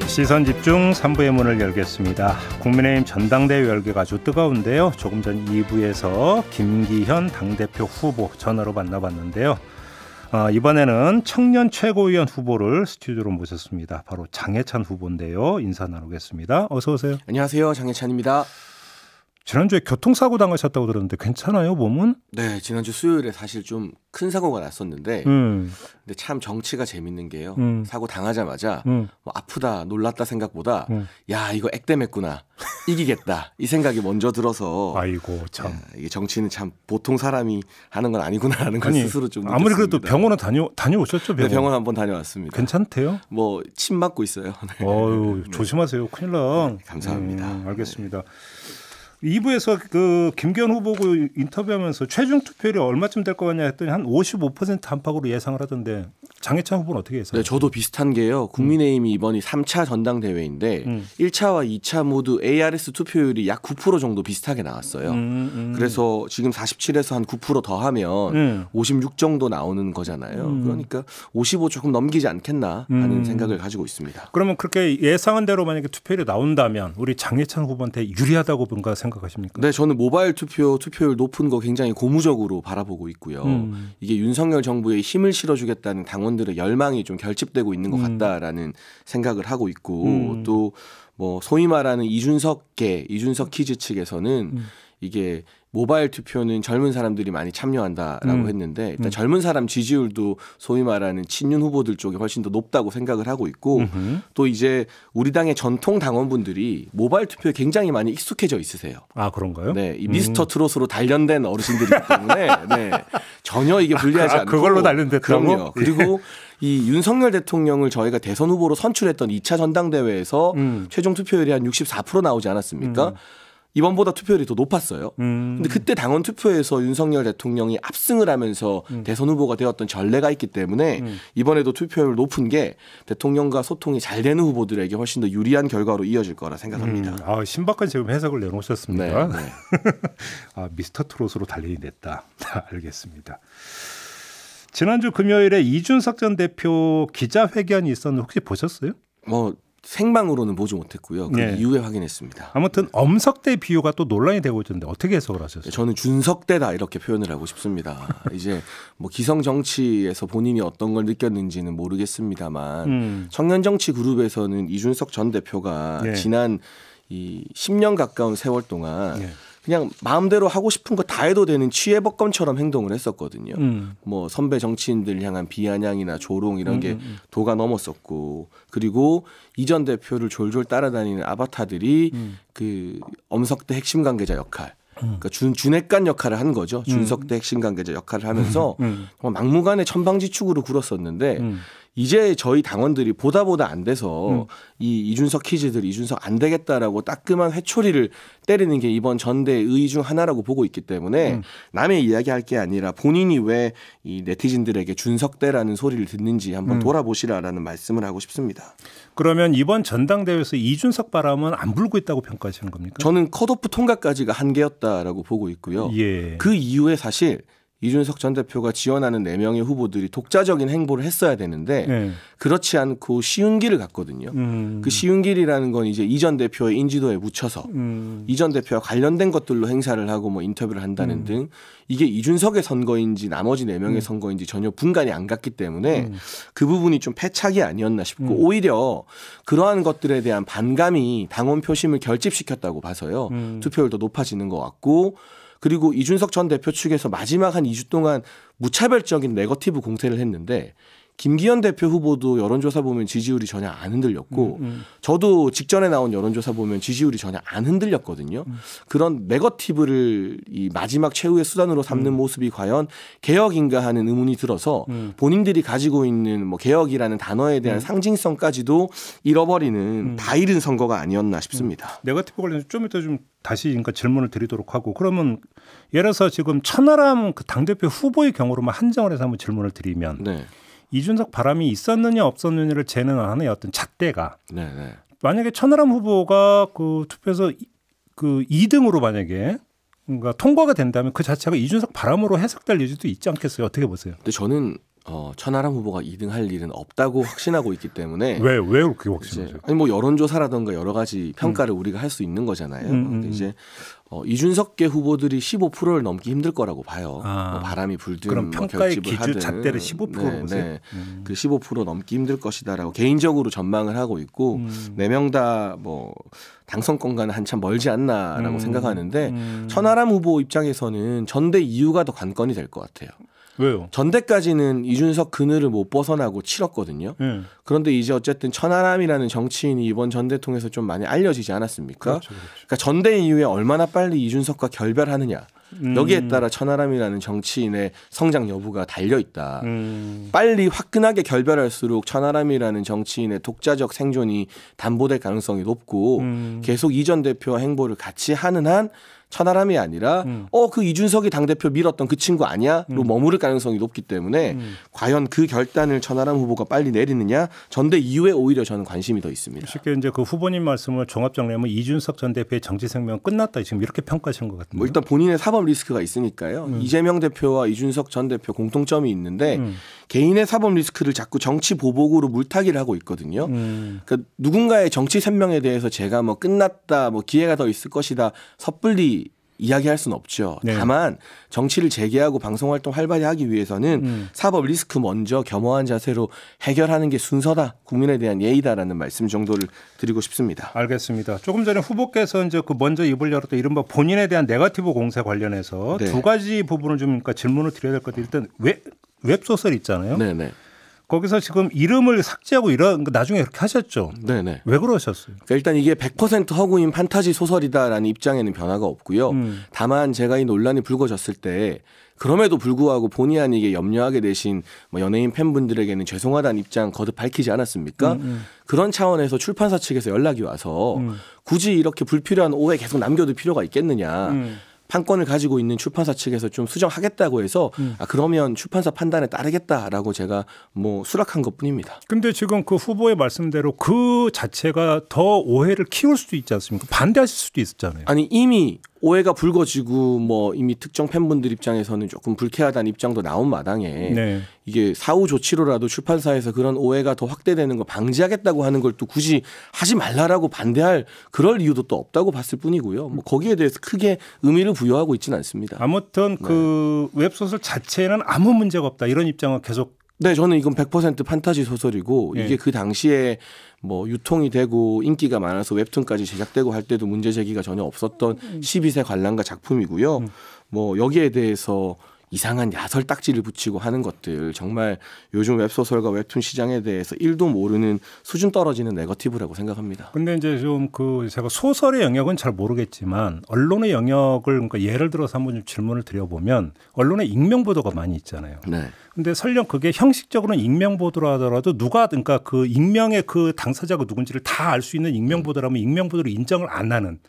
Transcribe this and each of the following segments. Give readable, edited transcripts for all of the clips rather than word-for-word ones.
시선집중 3부의 문을 열겠습니다. 국민의힘 전당대회 열기가 아주 뜨거운데요. 조금 전 2부에서 김기현 당대표 후보 전화로 만나봤는데요. 이번에는 청년 최고위원 후보를 스튜디오로 모셨습니다. 바로 장해찬 후보인데요. 인사 나누겠습니다. 어서 오세요. 안녕하세요. 장해찬입니다. 지난주에 교통사고 당하셨다고 들었는데 괜찮아요, 몸은? 네, 지난주 수요일에 사실 좀 큰 사고가 났었는데 근데 참 정치가 재밌는 게요. 사고 당하자마자 뭐 아프다, 놀랐다 생각보다 야, 이거 액땜했구나. 이기겠다. 이 생각이 먼저 들어서 아이고 참. 이게 정치는 참 보통 사람이 하는 건 아니구나라는 걸 스스로 좀 느꼈습니다. 아무리 그래도 병원은 다녀오셨죠? 네, 병원 한번 다녀왔습니다. 괜찮대요? 뭐 침 맞고 있어요. 네. 어유, 조심하세요. 큰일 나. 네, 감사합니다. 알겠습니다. 2부에서 그 김기현 후보고 인터뷰하면서 최종 투표율이 얼마쯤 될 것 같냐 했더니 한 55% 안팎으로 예상을 하던데 장해찬 후보는 어떻게 예상하세요? 네, 저도 비슷한 게요. 국민의힘이 이번이 3차 전당대회인데 1차와 2차 모두 ARS 투표율이 약 9% 정도 비슷하게 나왔어요. 그래서 지금 47에서 한 9% 더하면 56 정도 나오는 거잖아요. 그러니까 55 조금 넘기지 않겠나 하는 생각을 가지고 있습니다. 그러면 그렇게 예상한 대로 만약에 투표율이 나온다면 우리 장해찬 후보한테 유리하다고 뭔가 생각하십니까? 네, 저는 모바일 투표율 높은 거 굉장히 고무적으로 바라보고 있고요. 이게 윤석열 정부에 힘을 실어주겠다는 당원들의 열망이 좀 결집되고 있는 것 같다라는 생각을 하고 있고 또 뭐 소위 말하는 이준석 키즈 측에서는 이게 모바일 투표는 젊은 사람들이 많이 참여한다라고 했는데 일단 젊은 사람 지지율도 소위 말하는 친윤 후보들 쪽이 훨씬 더 높다고 생각을 하고 있고 또 이제 우리 당의 전통 당원분들이 모바일 투표에 굉장히 많이 익숙해져 있으세요. 아, 그런가요? 네, 이 미스터 트롯으로 단련된 어르신들이기 때문에 네, 전혀 이게 불리하지 않고 그걸로 단련됐다고? 그럼요. 그리고 이 윤석열 대통령을 저희가 대선 후보로 선출했던 2차 전당대회에서 최종 투표율이 한 64% 나오지 않았습니까? 이번보다 투표율이 더 높았어요. 근데 그때 당원 투표에서 윤석열 대통령이 압승을 하면서 대선 후보가 되었던 전례가 있기 때문에 이번에도 투표율 높은 게 대통령과 소통이 잘 되는 후보들에게 훨씬 더 유리한 결과로 이어질 거라 생각합니다. 아, 신박한 지금 해석을 내놓으셨습니다. 네, 네. 아, 미스터 트롯으로 단련이 됐다. 알겠습니다. 지난주 금요일에 이준석 전 대표 기자회견이 있었는데 혹시 보셨어요? 뭐 생방으로는 보지 못했고요. 그 네. 이후에 확인했습니다. 아무튼 엄석대 비유가 또 논란이 되고 있던데 어떻게 해석을 하셨어요? 저는 준석대다 이렇게 표현을 하고 싶습니다. 이제 뭐 기성 정치에서 본인이 어떤 걸 느꼈는지는 모르겠습니다만 청년 정치 그룹에서는 이준석 전 대표가 네. 지난 이 10년 가까운 세월 동안 그냥 마음대로 하고 싶은 거 다 해도 되는 취해법검처럼 행동을 했었거든요. 뭐 선배 정치인들 향한 비아냥이나 조롱 이런 게 도가 넘었었고 그리고 이전 대표를 졸졸 따라다니는 아바타들이 그 엄석대 핵심 관계자 역할 그러니까 준핵관 역할을 한 거죠. 준석대 핵심 관계자 역할을 하면서 막무가내 천방지축으로 굴었었는데 이제 저희 당원들이 보다 안 돼서 이 이준석 키즈들 이준석 안 되겠다라고 따끔한 회초리를 때리는 게 이번 전대의 의의 중 하나라고 보고 있기 때문에 남의 이야기할 게 아니라 본인이 왜 이 네티즌들에게 준석대라는 소리를 듣는지 한번 돌아보시라라는 말씀을 하고 싶습니다. 그러면 이번 전당대회에서 이준석 바람은 안 불고 있다고 평가하시는 겁니까? 저는 컷오프 통과까지가 한계였다라고 보고 있고요. 예. 그 이후에 사실 이준석 전 대표가 지원하는 4명의 후보들이 독자적인 행보를 했어야 되는데 그렇지 않고 쉬운 길을 갔거든요. 그 쉬운 길이라는 건 이제 이전 대표의 인지도에 묻혀서 이전 대표와 관련된 것들로 행사를 하고 뭐 인터뷰를 한다는 등 이게 이준석의 선거인지 나머지 4명의 선거인지 전혀 분간이 안 갔기 때문에 그 부분이 좀 패착이 아니었나 싶고 오히려 그러한 것들에 대한 반감이 당원 표심을 결집시켰다고 봐서요. 투표율도 높아지는 것 같고 그리고 이준석 전 대표 측에서 마지막 한 2주 동안 무차별적인 네거티브 공세를 했는데 김기현 대표 후보도 여론조사 보면 지지율이 전혀 안 흔들렸고 저도 직전에 나온 여론조사 보면 지지율이 전혀 안 흔들렸거든요. 그런 네거티브를 이 마지막 최후의 수단으로 삼는 모습이 과연 개혁인가 하는 의문이 들어서 본인들이 가지고 있는 뭐 개혁이라는 단어에 대한 상징성까지도 잃어버리는 다 잃은 선거가 아니었나 싶습니다. 네거티브 관련해서 좀 이따 좀 다시 그러니까 질문을 드리도록 하고 그러면 예를 들어서 지금 천하람 그 당대표 후보의 경우로만 한정을 해서 한번 질문을 드리면 네. 이준석 바람이 있었느냐 없었느냐를 재는하는 어떤 잣대가 네. 만약에 천하람 후보가 그 투표에서 그 2등으로 만약에 그러니까 통과가 된다면 그 자체가 이준석 바람으로 해석될 여지도 있지 않겠어요? 어떻게 보세요? 근데 저는 천하람 후보가 2등할 일은 없다고 확신하고 있기 때문에 왜 그렇게 확신하죠? 아니 뭐 여론조사라든가 여러 가지 평가를 우리가 할 수 있는 거잖아요. 근데 이제 이준석계 후보들이 15%를 넘기 힘들 거라고 봐요. 뭐 바람이 불든 그럼 평가의 기준 잣대를 15%로 보세요. 그 15% 넘기 힘들 것이다라고 개인적으로 전망을 하고 있고 4명 다 뭐 당선권과는 한참 멀지 않나라고 생각하는데 천하람 후보 입장에서는 전대 이유가 더 관건이 될 것 같아요. 왜요? 전대까지는 이준석 그늘을 못 벗어나고 치렀거든요. 그런데 이제 어쨌든 천하람이라는 정치인이 이번 전대 통해서 좀 많이 알려지지 않았습니까? 그렇죠. 그러니까 전대 이후에 얼마나 빨리 이준석과 결별하느냐. 여기에 따라 천하람이라는 정치인의 성장 여부가 달려있다. 빨리 화끈하게 결별할수록 천하람이라는 정치인의 독자적 생존이 담보될 가능성이 높고 계속 이 전 대표와 행보를 같이 하는 한 천하람이 아니라 그 이준석이 당대표 밀었던 그 친구 아니야? 로 머무를 가능성이 높기 때문에 과연 그 결단을 천하람 후보가 빨리 내리느냐 전대 이후에 오히려 저는 관심이 더 있습니다. 쉽게 이제 그 후보님 말씀을 종합 정리하면 이준석 전 대표의 정치 생명 끝났다 지금 이렇게 평가하시는 것 같은데. 뭐 일단 본인의 사법 리스크가 있으니까요. 이재명 대표와 이준석 전 대표 공통점이 있는데 개인의 사법 리스크를 자꾸 정치 보복으로 물타기를 하고 있거든요. 그러니까 누군가의 정치 생명에 대해서 제가 뭐 끝났다, 뭐 기회가 더 있을 것이다 섣불리 이야기할 수는 없죠. 네. 다만 정치를 재개하고 방송활동 활발히 하기 위해서는 사법 리스크 먼저 겸허한 자세로 해결하는 게 순서다. 국민에 대한 예의다라는 말씀 정도를 드리고 싶습니다. 알겠습니다. 조금 전에 후보께서 이제 그 먼저 입을 열었던 이른바 본인에 대한 네거티브 공세 관련해서 두 가지 부분을 좀 그러니까 질문을 드려야 될 것 같아요. 일단 웹소설 있잖아요. 네네. 거기서 지금 이름을 삭제하고 이런 나중에 그렇게 하셨죠. 네네. 왜 그러셨어요? 그러니까 일단 이게 100% 허구인 판타지 소설이다라는 입장에는 변화가 없고요. 다만 제가 이 논란이 불거졌을 때 그럼에도 불구하고 본의 아니게 염려하게 되신 뭐 연예인 팬분들에게는 죄송하다는 입장 거듭 밝히지 않았습니까? 그런 차원에서 출판사 측에서 연락이 와서 굳이 이렇게 불필요한 오해 계속 남겨둘 필요가 있겠느냐. 판권을 가지고 있는 출판사 측에서 좀 수정하겠다고 해서 그러면 출판사 판단에 따르겠다라고 제가 뭐 수락한 것뿐입니다. 근데 지금 그 후보의 말씀대로 그 자체가 더 오해를 키울 수도 있지 않습니까? 반대하실 수도 있었잖아요. 아니 이미 오해가 불거지고 뭐 이미 특정 팬분들 입장에서는 조금 불쾌하다는 입장도 나온 마당에 이게 사후 조치로라도 출판사에서 그런 오해가 더 확대되는 걸 방지하겠다고 하는 걸 또 굳이 하지 말라라고 반대할 그럴 이유도 또 없다고 봤을 뿐이고요. 뭐 거기에 대해서 크게 의미를 부여하고 있지는 않습니다. 아무튼 그 웹소설 자체는 아무 문제가 없다 이런 입장은 계속. 네, 저는 이건 100% 판타지 소설이고 이게 그 당시에 뭐 유통이 되고 인기가 많아서 웹툰까지 제작되고 할 때도 문제 제기가 전혀 없었던 12세 관람가 작품이고요. 뭐 여기에 대해서 이상한 야설 딱지를 붙이고 하는 것들 정말 요즘 웹소설과 웹툰 시장에 대해서 1도 모르는 수준 떨어지는 네거티브라고 생각합니다. 근데 이제 좀 그 제가 소설의 영역은 잘 모르겠지만 언론의 영역을 그러니까 예를 들어서 한번 좀 질문을 드려보면 언론에 익명 보도가 많이 있잖아요. 네. 근데 설령 그게 형식적으로는 익명 보도라 하더라도 누가 그러니까 그 익명의 그 당사자가 누군지를 다 알 수 있는 익명 보도라면 익명 보도를 인정을 안 하는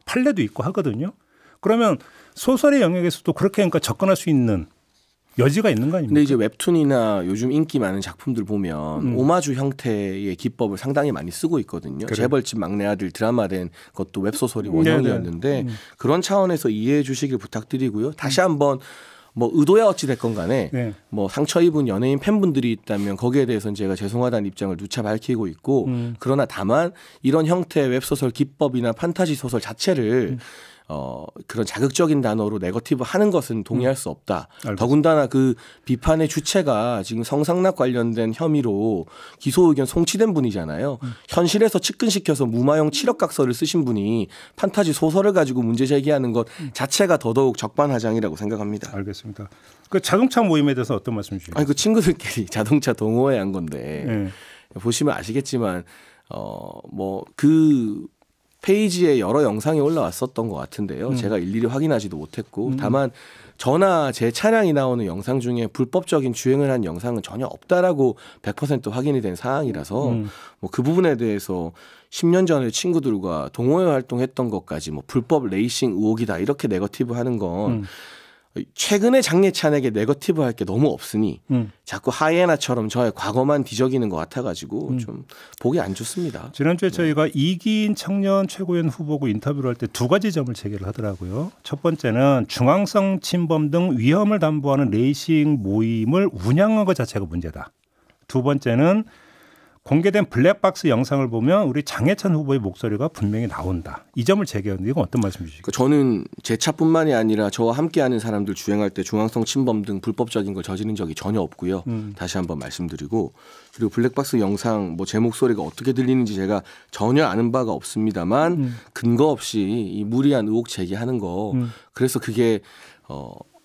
판례도 있고 하거든요. 그러면 소설의 영역에서도 그렇게 그러니까 접근할 수 있는 여지가 있는 거 아닙니까? 근데 이제 웹툰이나 요즘 인기 많은 작품들 보면 오마주 형태의 기법을 상당히 많이 쓰고 있거든요. 그래. 재벌집 막내 아들 드라마된 것도 웹소설이 원형이었는데 그런 차원에서 이해해 주시길 부탁드리고요. 다시 한번 뭐 의도야 어찌 됐건 간에 뭐 상처 입은 연예인 팬분들이 있다면 거기에 대해서는 제가 죄송하다는 입장을 누차 밝히고 있고 그러나 다만 이런 형태의 웹소설 기법이나 판타지 소설 자체를 그런 자극적인 단어로 네거티브 하는 것은 동의할 수 없다. 더군다나 그 비판의 주체가 지금 성상납 관련된 혐의로 기소 의견 송치된 분이잖아요. 현실에서 측근시켜서 무마용 7억 각서를 쓰신 분이 판타지 소설을 가지고 문제 제기하는 것 자체가 더더욱 적반하장이라고 생각합니다. 알겠습니다. 그 자동차 모임에 대해서 어떤 말씀 주시죠? 아니 그 친구들끼리 자동차 동호회 한 건데 보시면 아시겠지만 뭐 그 페이지에 여러 영상이 올라왔었던 것 같은데요. 제가 일일이 확인하지도 못했고 다만 저나 제 차량이 나오는 영상 중에 불법적인 주행을 한 영상은 전혀 없다라고 100% 확인이 된 사항이라서 뭐 그 부분에 대해서 10년 전에 친구들과 동호회 활동했던 것까지 뭐 불법 레이싱 의혹이다 이렇게 네거티브 하는 건 최근에 장예찬에게 네거티브 할 게 너무 없으니 자꾸 하이에나처럼 저의 과거만 뒤적이는 것 같아가지고 좀 보기 안 좋습니다. 지난주에 저희가 이기인 청년 최고위원 후보고 인터뷰를 할 때 두 가지 점을 제기를 하더라고요. 첫 번째는 중앙성 침범 등 위험을 담보하는 레이싱 모임을 운영한 것 자체가 문제다. 두 번째는 공개된 블랙박스 영상을 보면 우리 장해찬 후보의 목소리가 분명히 나온다. 이 점을 제기하는데 이건 어떤 말씀 주시겠어요? 저는 제 차뿐만이 아니라 저와 함께하는 사람들 주행할 때 중앙성 침범 등 불법적인 걸 저지른 적이 전혀 없고요. 다시 한번 말씀드리고 그리고 블랙박스 영상 뭐 제 목소리가 어떻게 들리는지 제가 전혀 아는 바가 없습니다만 근거 없이 이 무리한 의혹 제기하는 거 그래서 그게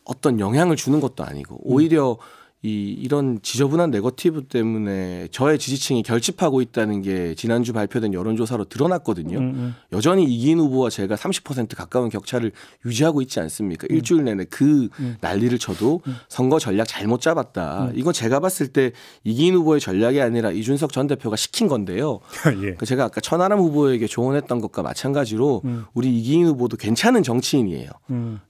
어떤 영향을 주는 것도 아니고 오히려 이런 지저분한 네거티브 때문에 저의 지지층이 결집하고 있다는 게 지난주 발표된 여론조사로 드러났거든요. 여전히 이기인 후보와 제가 30% 가까운 격차를 유지하고 있지 않습니까? 일주일 내내 그 난리를 쳐도 선거 전략 잘못 잡았다. 이건 제가 봤을 때 이기인 후보의 전략이 아니라 이준석 전 대표가 시킨 건데요. 예. 제가 아까 천하람 후보에게 조언했던 것과 마찬가지로 우리 이기인 후보도 괜찮은 정치인이에요.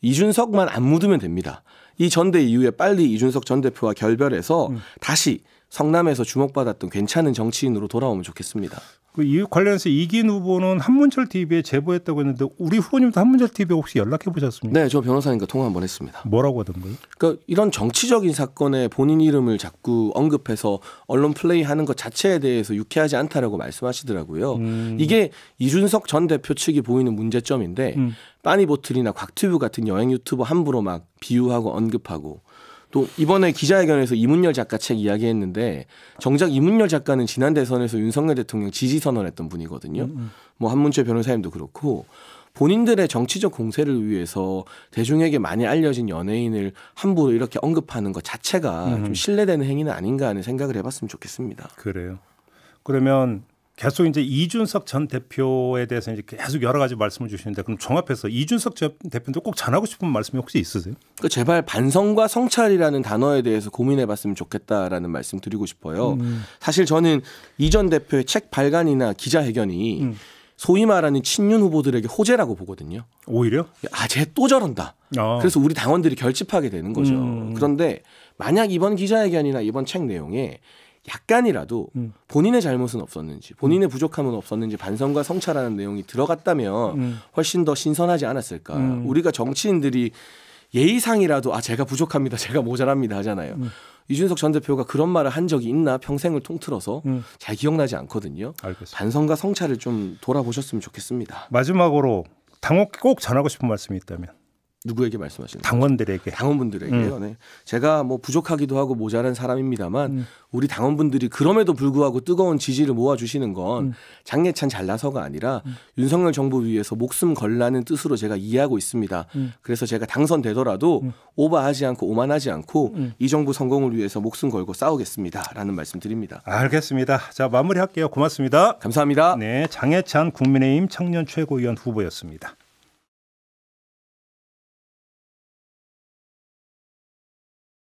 이준석만 안 묻으면 됩니다. 이 전대 이후에 빨리 이준석 전 대표와 결별해서 다시 성남에서 주목받았던 괜찮은 정치인으로 돌아오면 좋겠습니다. 이 관련해서 이기인 후보는 한문철 TV에 제보했다고 했는데 우리 후보님도 한문철 TV에 혹시 연락해 보셨습니까? 네, 저 변호사님과 통화 한번 했습니다. 뭐라고 하던가요? 그러니까 이런 정치적인 사건에 본인 이름을 자꾸 언급해서 언론 플레이하는 것 자체에 대해서 유쾌하지 않다라고 말씀하시더라고요. 이게 이준석 전 대표 측이 보이는 문제점인데 빠니보틀이나 곽튜브 같은 여행 유튜버 함부로 막 비유하고 언급하고 또 이번에 기자회견에서 이문열 작가 책 이야기했는데 정작 이문열 작가는 지난 대선에서 윤석열 대통령 지지 선언했던 분이거든요. 뭐 한문철 변호사님도 그렇고 본인들의 정치적 공세를 위해서 대중에게 많이 알려진 연예인을 함부로 이렇게 언급하는 것 자체가 좀 신뢰되는 행위는 아닌가 하는 생각을 해봤으면 좋겠습니다. 그래요. 그러면 계속 이제 이준석 전 대표에 대해서 이제 계속 여러 가지 말씀을 주시는데 그럼 종합해서 이준석 전 대표도 꼭 전하고 싶은 말씀이 혹시 있으세요? 그러니까 제발 반성과 성찰이라는 단어에 대해서 고민해봤으면 좋겠다라는 말씀 드리고 싶어요. 사실 저는 이 전 대표의 책 발간이나 기자회견이 소위 말하는 친윤 후보들에게 호재라고 보거든요. 오히려? 쟤 또 저런다. 그래서 우리 당원들이 결집하게 되는 거죠. 그런데 만약 이번 기자회견이나 이번 책 내용에 약간이라도 본인의 잘못은 없었는지 본인의 부족함은 없었는지 반성과 성찰하는 내용이 들어갔다면 훨씬 더 신선하지 않았을까. 우리가 정치인들이 예의상이라도 제가 부족합니다. 제가 모자랍니다 하잖아요. 이준석 전 대표가 그런 말을 한 적이 있나 평생을 통틀어서 잘 기억나지 않거든요. 알겠습니다. 반성과 성찰을 좀 돌아보셨으면 좋겠습니다. 마지막으로 당원 꼭 전하고 싶은 말씀이 있다면. 누구에게 말씀하시는 거죠? 당원들에게. 당원분들에게요. 네. 제가 뭐 부족하기도 하고 모자란 사람입니다만 우리 당원분들이 그럼에도 불구하고 뜨거운 지지를 모아주시는 건 장예찬 잘나서가 아니라 윤석열 정부 위해서 목숨 걸라는 뜻으로 제가 이해하고 있습니다. 그래서 제가 당선되더라도 오버하지 않고 오만하지 않고 이 정부 성공을 위해서 목숨 걸고 싸우겠습니다라는 말씀 드립니다. 알겠습니다. 자, 마무리할게요. 고맙습니다. 감사합니다. 네, 장예찬 국민의힘 청년 최고위원 후보였습니다.